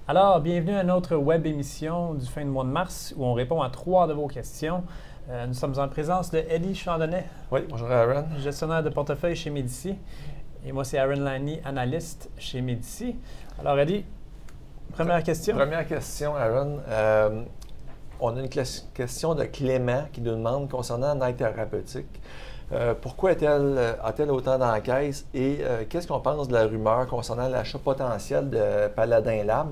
Alors, bienvenue à notre web émission du fin de mois de mars où on répond à 3 de vos questions. Nous sommes en présence de Eddie Chandonnet. Oui, bonjour Aaron. Gestionnaire de portefeuille chez Médici. Et moi, c'est Aaron Lani, analyste chez Médici. Alors, Eddie, première question. Première question, Aaron. On a une question de Clément qui nous demande concernant Knight Thérapeutique. Pourquoi a-t-elle autant d'encaisse et qu'est-ce qu'on pense de la rumeur concernant l'achat potentiel de Paladin Lab?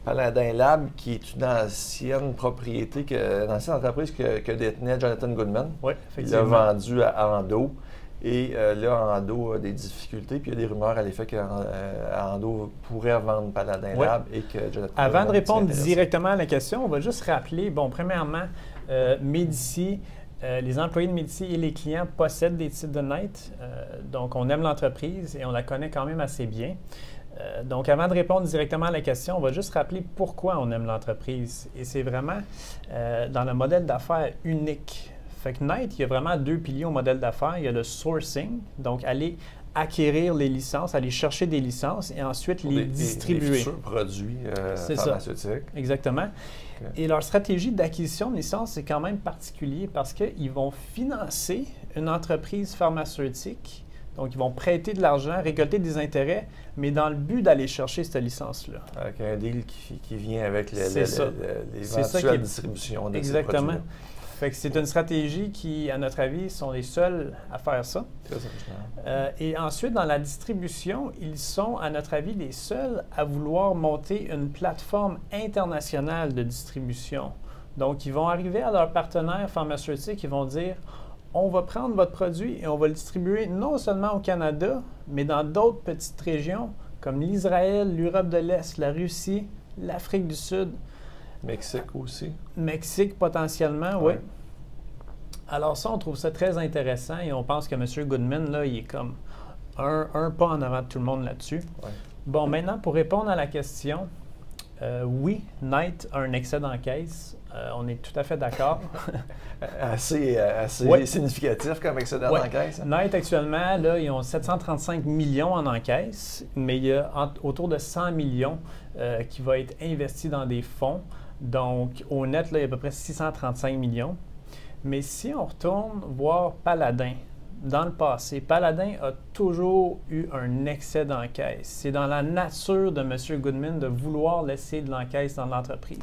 Paladin Lab, qui est une ancienne propriété, une ancienne entreprise que détenait Jonathan Goodman. Oui, effectivement. Il l'a vendu à Endo. Et là, Endo a des difficultés, puis il y a des rumeurs à l'effet qu'Endo pourrait vendre Paladin Lab et que Jonathan Avant Goodman de répondre directement à la question, on va juste rappeler, bon, premièrement, Médici, les employés de Médici et les clients possèdent des titres de Knight. Donc, on aime l'entreprise et on la connaît quand même assez bien. Donc, avant de répondre directement à la question, on va juste rappeler pourquoi on aime l'entreprise. Et c'est vraiment dans le modèle d'affaires unique. Fait que Knight, il y a vraiment 2 piliers au modèle d'affaires. Il y a le sourcing, donc aller acquérir les licences, aller chercher des licences et ensuite les distribuer. Des futurs produits pharmaceutiques. Ça. Exactement. Okay. Et leur stratégie d'acquisition de licences, c'est quand même particulier parce qu'ils vont financer une entreprise pharmaceutique. Donc, ils vont prêter de l'argent, récolter des intérêts, mais dans le but d'aller chercher cette licence-là. Avec un deal qui vient avec l'éventuelle distribution de ces produits-là. Fait que c'est une stratégie qui, à notre avis, sont les seuls à faire ça. Et ensuite, dans la distribution, ils sont, à notre avis, les seuls à vouloir monter une plateforme internationale de distribution. Donc, ils vont arriver à leurs partenaires pharmaceutiques, ils vont dire « On va prendre votre produit et on va le distribuer non seulement au Canada, mais dans d'autres petites régions comme l'Israël, l'Europe de l'Est, la Russie, l'Afrique du Sud. » Mexique aussi. Mexique potentiellement, oui. Alors ça, on trouve ça très intéressant et on pense que M. Goodman, là, il est comme un pas en avant de tout le monde là-dessus. Ouais. Bon, maintenant, pour répondre à la question, oui, Knight a un excès d'encaisse. On est tout à fait d'accord. assez significatif comme excès d'encaisse. Hein? Knight, actuellement, là, ils ont 735 millions en encaisse, mais il y a autour de 100 millions qui va être investi dans des fonds. Donc, au net, là, il y a à peu près 635 millions. Mais si on retourne voir Paladin, dans le passé, Paladin a toujours eu un excès d'encaisse. C'est dans la nature de M. Goodman de vouloir laisser de l'encaisse dans l'entreprise.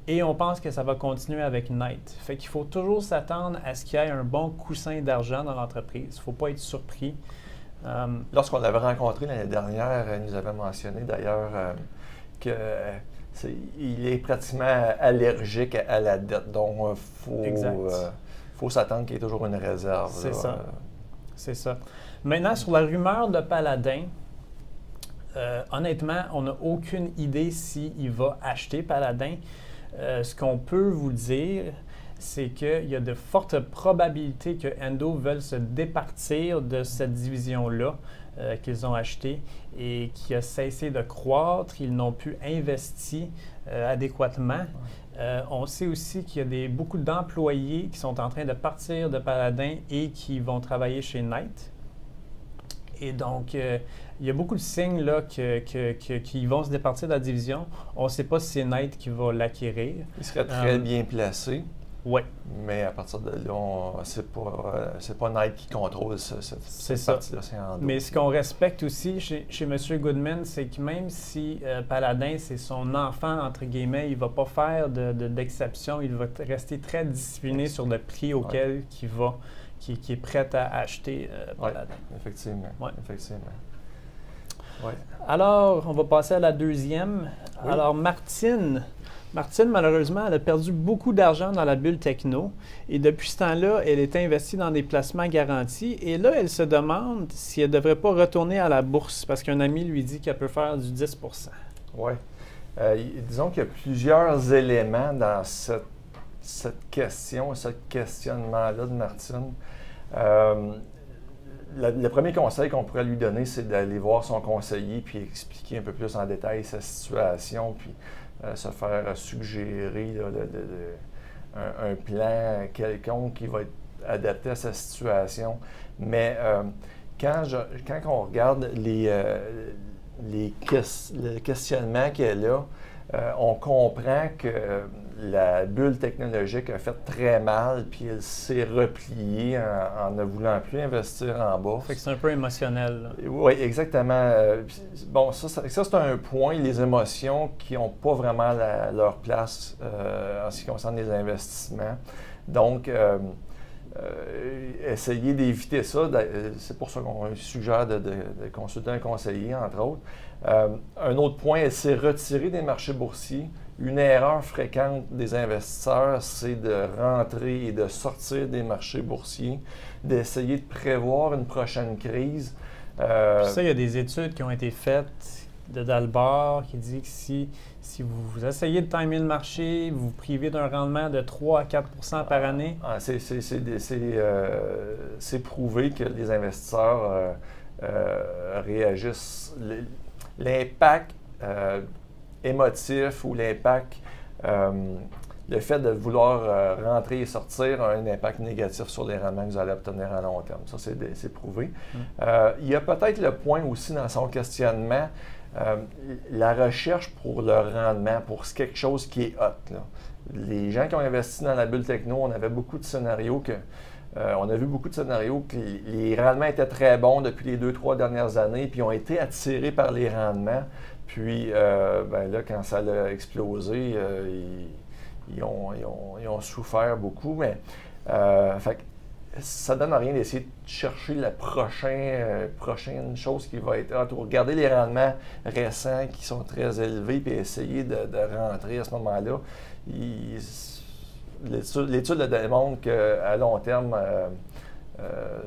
Ouais. Et on pense que ça va continuer avec Knight. Fait qu'il faut toujours s'attendre à ce qu'il y ait un bon coussin d'argent dans l'entreprise. Il ne faut pas être surpris. Lorsqu'on l'avait rencontré l'année dernière, il nous avait mentionné d'ailleurs que... il est pratiquement allergique à la dette, donc faut s'attendre qu'il y ait toujours une réserve. C'est ça. C'est ça. Maintenant, sur la rumeur de Paladin, honnêtement, on n'a aucune idée s'il va acheter Paladin. Ce qu'on peut vous dire, c'est qu'il y a de fortes probabilités que Endo veuille se départir de cette division-là qu'ils ont achetée et qui a cessé de croître. Ils n'ont plus investi adéquatement. On sait aussi qu'il y a beaucoup d'employés qui sont en train de partir de Paladin et qui vont travailler chez Knight. Et donc, il y a beaucoup de signes là, qui vont se départir de la division. On ne sait pas si c'est Knight qui va l'acquérir. Il serait très bien placé. Oui. Mais à partir de là, c'est pas Knight qui contrôle cette partie-là. Mais ce qu'on respecte aussi chez M. Goodman, c'est que même si Paladin, c'est son enfant, entre guillemets, il ne va pas faire d'exception. Il va rester très discipliné sur le prix auquel qui est prêt à acheter Paladin. Effectivement. Ouais. Effectivement. Ouais. Alors, on va passer à la deuxième. Oui. Alors, Martine, malheureusement, elle a perdu beaucoup d'argent dans la bulle techno et depuis ce temps-là, elle est investie dans des placements garantis et là, elle se demande si elle ne devrait pas retourner à la bourse parce qu'un ami lui dit qu'elle peut faire du 10 %. Oui. Disons qu'il y a plusieurs éléments dans cette question, ce questionnement-là de Martine. Le premier conseil qu'on pourrait lui donner, c'est d'aller voir son conseiller puis expliquer un peu plus en détail sa situation puis se faire suggérer là, un plan quelconque qui va être adapté à sa situation. Mais quand on regarde le questionnement qu'elle a, On comprend que la bulle technologique a fait très mal, puis elle s'est repliée en ne voulant plus investir en bourse. Fait que c'est un peu émotionnel. Oui, exactement. Bon, ça c'est un point, les émotions qui n'ont pas vraiment leur place en ce qui concerne les investissements. Donc, essayer d'éviter ça. C'est pour ça qu'on suggère de consulter un conseiller, entre autres. Un autre point, elle s'est retirée des marchés boursiers. Une erreur fréquente des investisseurs, c'est de rentrer et de sortir des marchés boursiers, d'essayer de prévoir une prochaine crise. Puis ça, il y a des études qui ont été faites de Dalbar qui dit que si vous essayez de timer le marché, vous vous privez d'un rendement de 3 à 4 par année. C'est prouvé que les investisseurs réagissent. L'impact émotif ou l'impact, le fait de vouloir rentrer et sortir a un impact négatif sur les rendements que vous allez obtenir à long terme. Ça, c'est prouvé. Il y a peut-être le point aussi dans son questionnement, la recherche pour le rendement, pour quelque chose qui est hot. Là. Les gens qui ont investi dans la bulle techno, on avait beaucoup de scénarios on a vu beaucoup de scénarios que les rendements étaient très bons depuis les 2-3 dernières années, puis ont été attirés par les rendements. Puis là, quand ça a explosé, ils ont souffert beaucoup. Mais fait que ça ne donne rien d'essayer de chercher la prochaine chose qui va être hot. Regardez les rendements récents qui sont très élevés, puis essayer de rentrer à ce moment-là. L'étude le démontre qu'à long terme,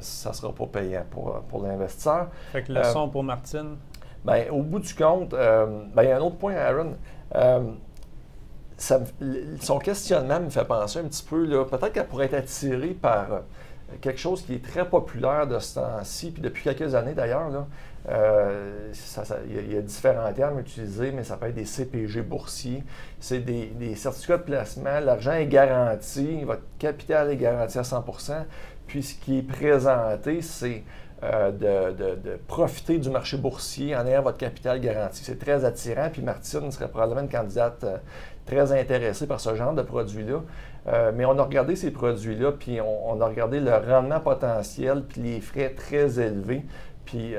ça ne sera pas payant pour l'investisseur. Fait que leçon pour Martine? Bien, au bout du compte, il y a un autre point, Aaron. Son questionnement me fait penser un petit peu, peut-être qu'elle pourrait être attirée par quelque chose qui est très populaire de ce temps-ci, puis depuis quelques années d'ailleurs. Il y a différents termes utilisés, mais ça peut être des CPG boursiers. C'est des certificats de placement. L'argent est garanti, votre capital est garanti à 100 %. Puis ce qui est présenté, c'est de profiter du marché boursier en ayant votre capital garanti. C'est très attirant, puis Martine serait probablement une candidate très intéressée par ce genre de produits-là. Mais on a regardé ces produits-là, puis on a regardé le rendement potentiel, puis les frais très élevés. Puis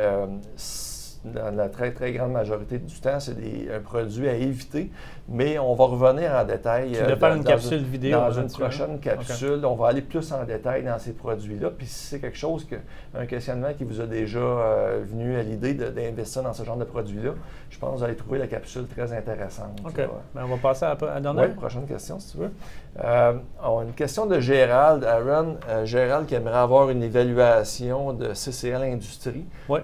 dans la très, très grande majorité du temps, c'est un produit à éviter. Mais on va revenir en détail. Tu vas faire une capsule vidéo. Dans une prochaine capsule, okay. On va aller plus en détail dans ces produits-là. Puis si c'est quelque chose, un questionnement qui vous a déjà venu à l'idée d'investir dans ce genre de produits-là, je pense que vous allez trouver la capsule très intéressante. OK. Ben, on va passer à la dernière. Oui, prochaine question, si tu veux. On a une question de Gérald. Aaron, Gérald qui aimerait avoir une évaluation de CCL Industrie. Oui.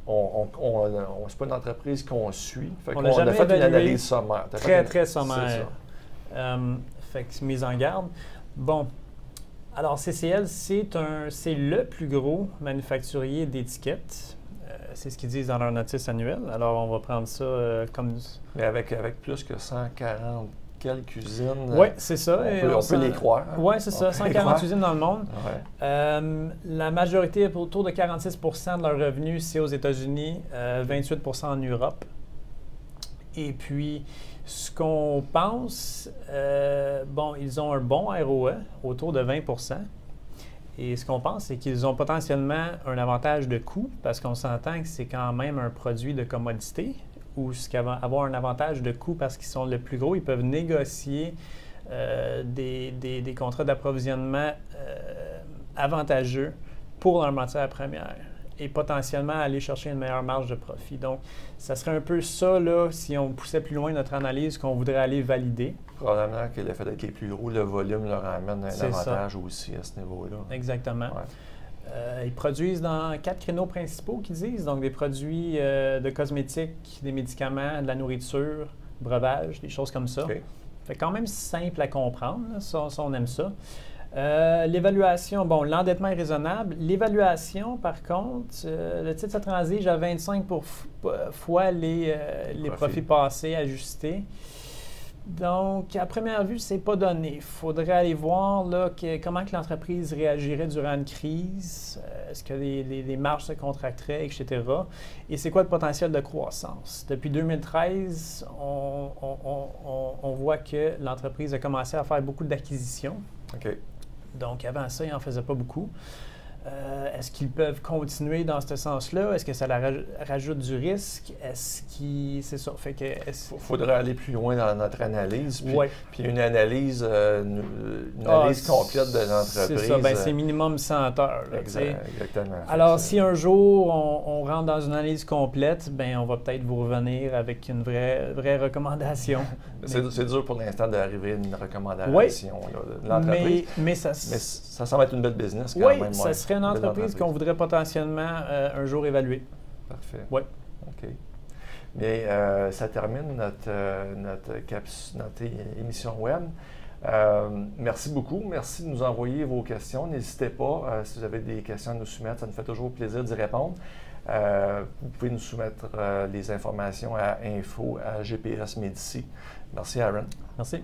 C'est pas une entreprise qu'on suit. Fait on a fait évalué, une analyse sommaire. Très sommaire. Fait que mise en garde. Bon, alors CCL, c'est le plus gros manufacturier d'étiquettes. C'est ce qu'ils disent dans leur notice annuelle. Alors, on va prendre ça comme... Mais avec plus que 140 quelques usines. Oui, c'est ça. On peut les croire. Hein? Oui, c'est ça. 140 usines dans le monde. Ouais. La majorité, autour de 46 % de leurs revenus, c'est aux États-Unis, 28 % en Europe. Et puis, ce qu'on pense, ils ont un bon ROE, autour de 20 %. Et ce qu'on pense, c'est qu'ils ont potentiellement un avantage de coût, parce qu'on s'entend que c'est quand même un produit de commodité, ou jusqu'à avoir un avantage de coût parce qu'ils sont le plus gros. Ils peuvent négocier des contrats d'approvisionnement avantageux pour leur matière première et potentiellement aller chercher une meilleure marge de profit. Donc, ça serait un peu ça, là, si on poussait plus loin notre analyse, qu'on voudrait aller valider. Probablement que le fait d'être les plus gros, le volume leur amène un avantage aussi à ce niveau-là. Exactement. Ouais. Ils produisent dans 4 créneaux principaux qu'ils disent, donc des produits de cosmétiques, des médicaments, de la nourriture, breuvage, des choses comme ça. Okay. Fait quand même simple à comprendre, là, ça, on aime ça. L'évaluation, l'endettement est raisonnable. L'évaluation, par contre, le titre se transige à 25 fois les profits passés ajustés. Donc, à première vue, c'est pas donné. Il faudrait aller voir là, comment que l'entreprise réagirait durant une crise, est-ce que les marges se contracteraient, etc. Et c'est quoi le potentiel de croissance? Depuis 2013, on voit que l'entreprise a commencé à faire beaucoup d'acquisitions. OK. Donc, avant ça, il n'en faisait pas beaucoup. Est-ce qu'ils peuvent continuer dans ce sens-là? Est-ce que ça rajoute du risque? Est-ce qu'il... C'est ça. Fait que... Il faudrait aller plus loin dans notre analyse. Puis, ouais. Puis une analyse, analyse complète de l'entreprise. C'est ça. Ben, c'est minimum 100 heures. Là, exactement. Alors, si un jour on rentre dans une analyse complète, ben, on va peut-être vous revenir avec une vraie recommandation. C'est dur pour l'instant d'arriver à une recommandation là, de l'entreprise. Mais ça semble être une belle business quand même. Ça serait une entreprise qu'on voudrait potentiellement un jour évaluer. Parfait. Oui. OK. Mais ça termine notre émission web. Merci beaucoup. Merci de nous envoyer vos questions. N'hésitez pas, si vous avez des questions à nous soumettre, ça nous fait toujours plaisir d'y répondre. Vous pouvez nous soumettre les informations à info@gpsmedici. Merci, Aaron. Merci.